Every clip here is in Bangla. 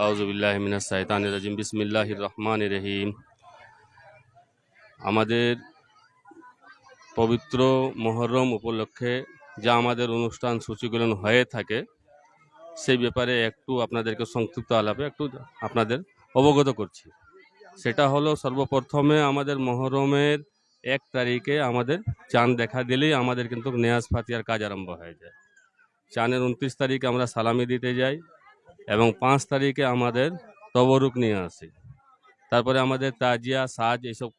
আউযুবিল্লাহি মিনাশ শাইতানির রাজিম। বিসমিল্লাহির রহমানির রহিম। আমাদের পবিত্র মুহররম উপলক্ষে যা আমাদের অনুষ্ঠান সূচিগুলো হয়ে থাকে সেই ব্যাপারে একটু আপনাদেরকে সংক্ষিপ্ত আলাপে একটু আপনাদের অবগত করছি। সেটা হলো সর্বপ্রথমে আমাদের মুহররমের 1 তারিখে আমাদের চাঁদ দেখা দিলেই আমাদের কিন্তু নেয়াজ ফাতিয়ার কাজ আরম্ভ হয়ে যায়। চাঁদের 29 তারিখে আমরা সালামি দিতে যাই এবং 5 তারিখে আমাদের তবরুক নিয়ে আসি। তারপরে আমাদের তাজিয়া সাজ এইসব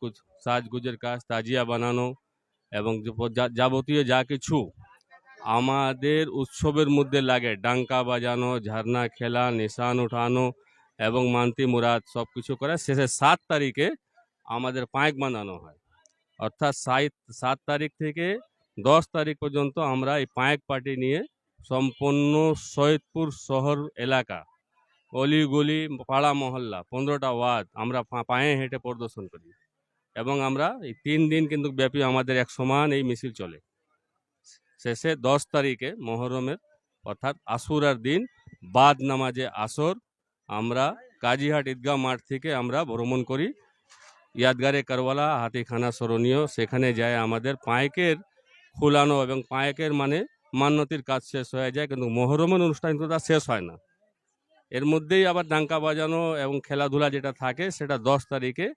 সাজগুজের কাজ, তাজিয়া বানানো এবং যাবতীয় যা কিছু আমাদের উৎসবের মধ্যে লাগে, ডাঙ্কা বাজানো, ঝারনা খেলা, নিশান উঠানো এবং মান্তি মুরাদ সব কিছু করে শেষে 7 তারিখে আমাদের পায়েক বানানো হয়। অর্থাৎ 7 তারিখ থেকে 10 তারিখ পর্যন্ত আমরা এই পায়েক পার্টি নিয়ে সম্পূর্ণ সৈয়দপুর শহর এলাকা, অলিগলি, পাড়া মহল্লা, 15টা ওয়ার্ড আমরা পায়ে হেঁটে প্রদর্শন করি এবং আমরা এই 3 দিন কিন্তু ব্যাপী আমাদের এক সমান এই মিছিল চলে। শেষে 10 তারিখে মুহররমের অর্থাৎ আশুরার দিন বাদ নামাজে আসর আমরা কাজীহাট ঈদগাহ মাঠ থেকে আমরা ভ্রমণ করি ইয়াদগারে কারবালা, হাতিখানা স্মরণীয়। সেখানে যায় আমাদের পায়েকের খুলানো এবং পায়েকের মানে মান্যতির কাজ শেষ হয়ে যায়, কিন্তু মুহররমের অনুষ্ঠান কিন্তু তা শেষ হয় না। এর মধ্যেই আবার ডাঙ্কা বাজানো এবং খেলাধুলা যেটা থাকে সেটা 10 তারিখে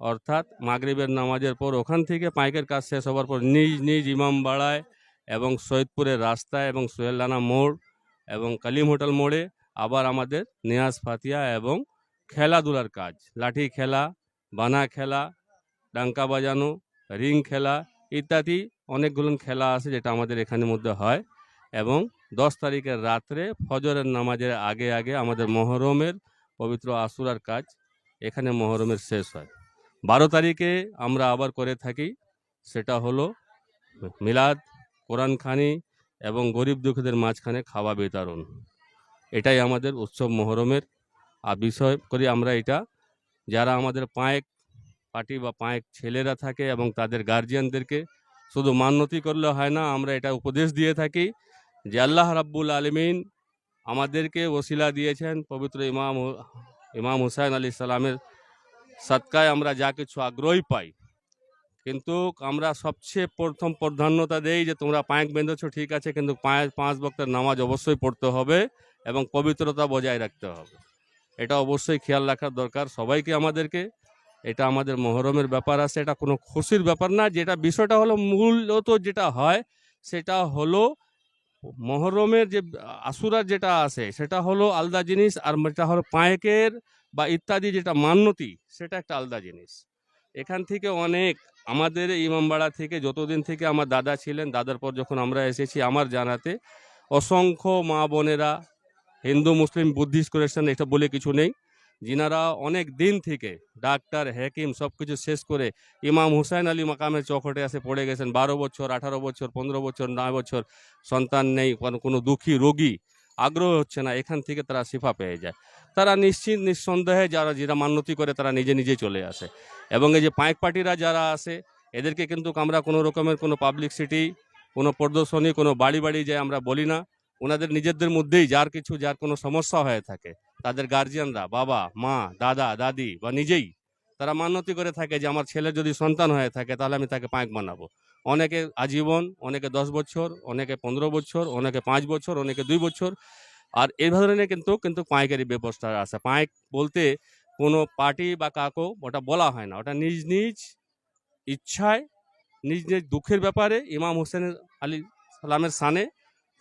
অর্থাৎ মাগরিবের নামাজের পর ওখান থেকে পাইকের কাজ শেষ হওয়ার পর নিজ নিজ ইমামবাড়ায় এবং সৈয়দপুরের রাস্তায় এবং সোহেলানা মোড় এবং কালিম হোটেল মোড়ে আবার আমাদের নিয়াজ ফাতিয়া এবং খেলাধুলার কাজ, লাঠি খেলা, বানা খেলা, ডাঙ্কা বাজানো, রিং খেলা ইত্যাদি অনেকগুলো খেলা আছে যেটা আমাদের এখানের মধ্যে হয়। এবং 10 তারিখের রাত্রে ফজরের নামাজের আগে আগে আমাদের মুহররমের পবিত্র আশুরার কাজ এখানে মুহররমের শেষ হয়। 12 তারিখে আমরা আবার করে থাকি, সেটা হলো মিলাদ, কোরআনখানি এবং গরিব দুঃখীদের মাঝখানে খাওয়া বিতরণ। এটাই আমাদের উৎসব মুহররমের। আর বিষয় করি আমরা এটা যারা আমাদের পায়েক পার্টি বা পায়েক ছেলেরা থাকে এবং তাদের গার্জিয়ানদেরকে শুধু মান্যতি করলে হয় না, আমরা এটা উপদেশ দিয়ে থাকি যে আল্লাহ রাব্বুল আলামিন আমাদেরকে ওসিলা দিয়েছেন পবিত্র ইমাম হুসাইন আলাইহিস সালামের সদকায় আমরা যা কিছু আগ্রহী পাই, কিন্তু আমরা সবচেয়ে প্রথম প্রাধান্যতা দেই যে তোমরা পায়েক বেঁধেছো ঠিক আছে, কিন্তু 5 ওয়াক্তের নামাজ অবশ্যই পড়তে হবে এবং পবিত্রতা বজায় রাখতে হবে। এটা অবশ্যই খেয়াল রাখার দরকার সবাইকে আমাদেরকে। এটা আমাদের মুহররমের ব্যাপার আছে, এটা কোনো খুশির ব্যাপার না। যেটা বিষয়টা হলো মূলত যেটা হয় সেটা হলো মুহররমের যে আশুরার যেটা আছে সেটা হলো আলাদা জিনিস, আর যেটা হলো পায়েকের বা ইত্যাদি যেটা মান্যতি সেটা একটা আলাদা জিনিস। এখান থেকে অনেক আমাদের ইমামবাড়া থেকে যতদিন থেকে আমার দাদা ছিলেন, দাদার পর যখন আমরা এসেছি আমার জানাতে অসংখ্য মা বোনেরা, হিন্দু মুসলিম বুদ্ধিস্ট ক্রিশ্চান এটা বলে কিছু নেই, যিনারা অনেক দিন থেকে ডাক্তার হাকিম সব কিছু শেষ করে ইমাম হুসাইন আলী মাকামের চৌখটে এসে পড়ে গেছেন। 12 বছর, 18 বছর, 15 বছর, 9 বছর সন্তান নেই, কোনো দুঃখী রোগী আগ্রহ হচ্ছে না, এখান থেকে তারা শিফা পেয়ে যায়। তারা নিশ্চিত নিঃসন্দেহে যারা মান্যতি করে তারা নিজে নিজে চলে আসে। এবং এই যে পাইক পার্টিরা যারা আসে এদেরকে কিন্তু আমরা কোনো রকমের কোনো পাবলিসিটি, কোনো প্রদর্শনী, কোনো বাড়ি বাড়ি যায় আমরা বলি না। ওনাদের নিজেদের মধ্যেই যার কোনো সমস্যা হয়ে থাকে তাদের গার্জিয়ানরা, বাবা মা, দাদা দাদি বা নিজেই তারা মান্যতি করে থাকে যে আমার ছেলের যদি সন্তান হয়ে থাকে তাহলে আমি তাকে পায়েক বানাবো। অনেকে আজীবন, অনেকে 10 বছর, অনেকে 15 বছর, অনেকে 5 বছর, অনেকে 2 বছর। আর এই ধরনের কিন্তু পায়েকেরই ব্যবস্থা আছে। পায়েক বলতে কোনো পার্টি বা কাকো ওটা বলা হয় না, ওটা নিজ নিজ ইচ্ছায়, নিজ নিজ দুঃখের ব্যাপারে ইমাম হোসেন আলী সালামের সানে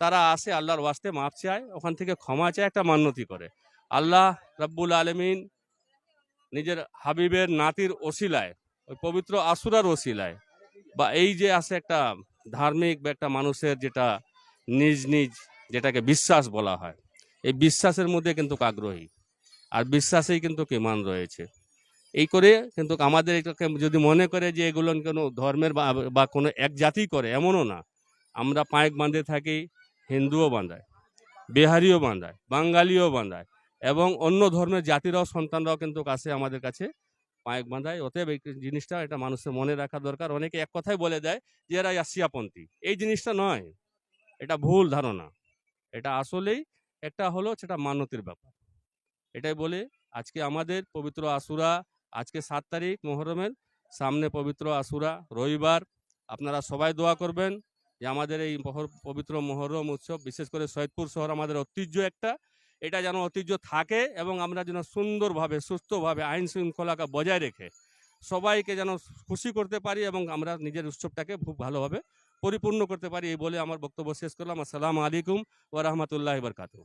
তারা আসে, আল্লাহর ওয়াস্তে মাপ চায়, ওখান থেকে ক্ষমা চায়, একটা মান্যতি করে। আল্লাহ রাব্বুল আলামিন নিজের হাবিবের নাতির ওসিলায়, ওই পবিত্র আশুরার ওসিলায়, বা এই যে আছে একটা ধার্মিক বা একটা মানুষের যেটা নিজ নিজ যেটাকে বিশ্বাস বলা হয়, এই বিশ্বাসের মধ্যে কিন্তু আগ্রহী, আর বিশ্বাসেই কিন্তু ইমান রয়েছে। এই করে কিন্তু আমাদের এটাকে যদি মনে করে যে এগুলো কোনো ধর্মের বা কোনো এক জাতি করে, এমনও না। আমরা পায়েক বাঁধে থাকি, হিন্দুও বাঁধায়, বিহারিও বাঁধায়, বাঙালিও বাঁধায় এবং অন্য ধর্মের জাতিরাও সন্তানরাও কিন্তু আসে আমাদের কাছে পায়েক বাঁধায়। অতএব এই জিনিসটা এটা মানুষের মনে রাখা দরকার। অনেকে এক কথাই বলে দেয় যে এরা আসিয়াপন্থী, এই জিনিসটা নয়, এটা ভুল ধারণা। এটা আসলেই একটা হলো সেটা মান্যতির ব্যাপার। এটাই বলে আজকে আমাদের পবিত্র আশুরা, আজকে ৭ তারিখ মুহররমের, সামনে পবিত্র আশুরা রবিবার। আপনারা সবাই দোয়া করবেন যে আমাদের এই পবিত্র মুহররম উৎসব, বিশেষ করে সৈয়দপুর শহর আমাদের ঐতিহ্য একটা, এটা যেন ঐতিহ্য থাকে এবং আমরা যেন সুন্দরভাবে সুস্থভাবে আইন শৃঙ্খলাকে বজায় রেখে সবাইকে যেন খুশি করতে পারি এবং আমরা নিজের উৎসবটাকে খুব ভালোভাবে পরিপূর্ণ করতে পারি। এই বলে আমার বক্তব্য শেষ করলাম। আসসালামু আলাইকুম ওয়া রাহমাতুল্লাহি ওয়া বারাকাতুহু।